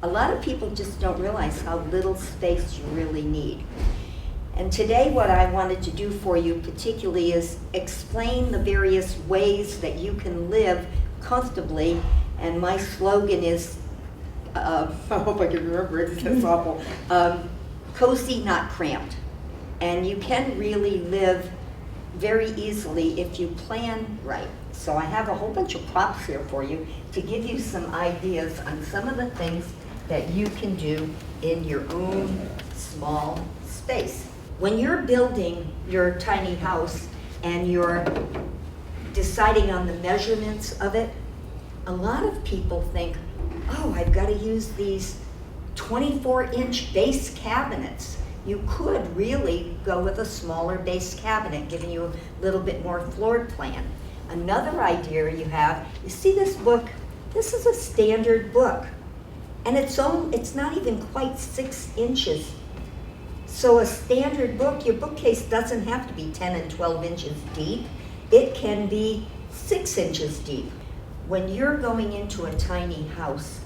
A lot of people just don't realize how little space you really need. And today what I wanted to do for you particularly is explain the various ways that you can live comfortably. And my slogan is, I hope I can remember it, it's awful, cozy, not cramped. And you can really live very easily if you plan right. So I have a whole bunch of props here for you to give you some ideas on some of the things that you can do in your own small space. When you're building your tiny house and you're deciding on the measurements of it, a lot of people think, oh, I've got to use these 24-inch base cabinets. You could really go with a smaller base cabinet, giving you a little bit more floor plan. Another idea you have, you see this book? This is a standard book, and it's not even quite 6 inches. So a standard book, your bookcase doesn't have to be 10 and 12 inches deep. It can be 6 inches deep. When you're going into a tiny house,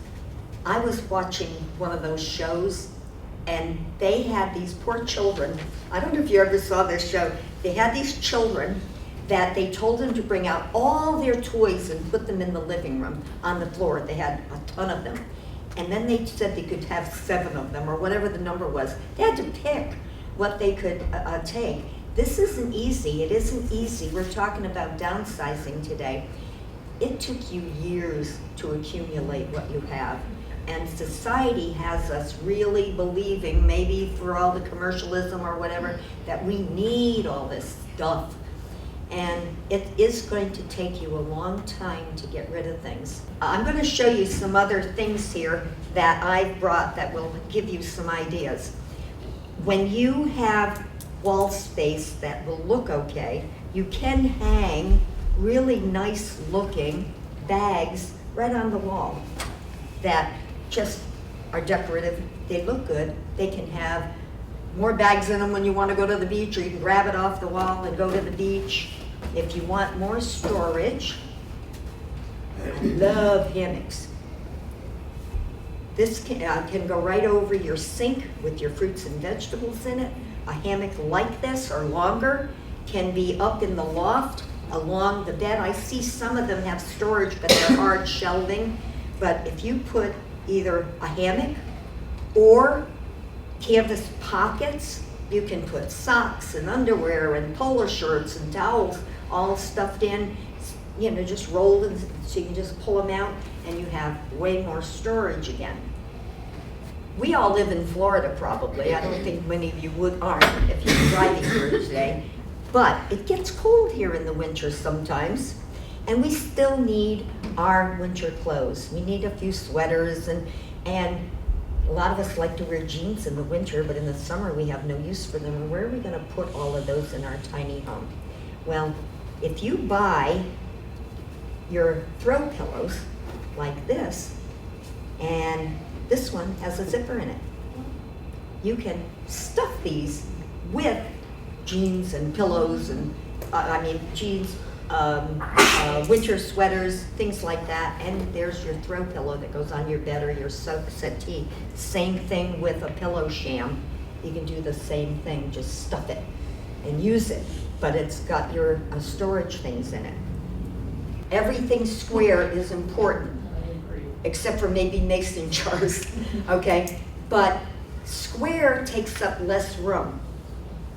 I was watching one of those shows, and they had these poor children. I don't know if you ever saw this show. They had these children that they told them to bring out all their toys and put them in the living room on the floor. They had a ton of them. And then they said they could have 7 of them, or whatever the number was. They had to pick what they could take. This isn't easy. It isn't easy. We're talking about downsizing today. It took you years to accumulate what you have. And society has us really believing, maybe for all the commercialism or whatever, that we need all this stuff. And it is going to take you a long time to get rid of things. I'm going to show you some other things here that I've brought that will give you some ideas. When you have wall space that will look okay, you can hang really nice looking bags right on the wall that just are decorative. They look good. They can have more bags in them when you want to go to the beach, or you can grab it off the wall and go to the beach. If you want more storage, I love hammocks. This can go right over your sink with your fruits and vegetables in it. A hammock like this or longer can be up in the loft along the bed. I see some of them have storage, but they're hard shelving. But if you put either a hammock or canvas pockets, you can put socks and underwear and polo shirts and towels all stuffed in, just rolled in, so you can just pull them out and you have way more storage again. We all live in Florida probably. I don't think many of you aren't if you're driving here today. But it gets cold here in the winter sometimes, and we still need our winter clothes. We need a few sweaters, and a lot of us like to wear jeans in the winter, but in the summer we have no use for them. And where are we going to put all of those in our tiny home? Well, if you buy your throw pillows like this, and this one has a zipper in it, you can stuff these with jeans and pillows and jeans, winter sweaters, things like that. And there's your throw pillow that goes on your bed or your settee. Same thing with a pillow sham. You can do the same thing, just stuff it and use it, but it's got your storage things in it. Everything square is important, except for maybe mason jars, okay? But square takes up less room.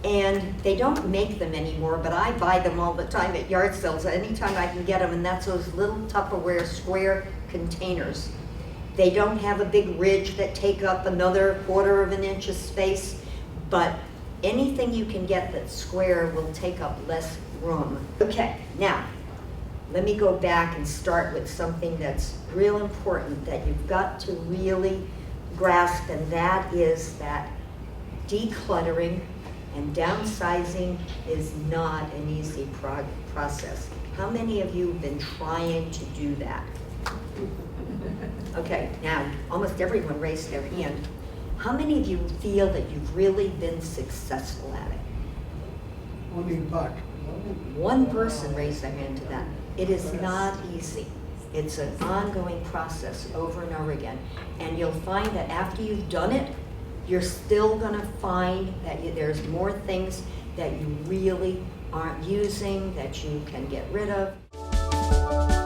And they don't make them anymore, but I buy them all the time at yard sales, anytime I can get them, and that's those little Tupperware square containers. They don't have a big ridge that take up another 1/4 of an inch of space, but anything you can get that's square will take up less room. Okay, now, let me go back and start with something that's real important that you've got to really grasp, and that is that decluttering and downsizing is not an easy process. How many of you have been trying to do that? Okay, now, almost everyone raised their hand. How many of you feel that you've really been successful at it? Only but. One person raised their hand to that. It is not easy. It's an ongoing process over and over again. And you'll find that after you've done it, you're still going to find that there's more things that you really aren't using that you can get rid of.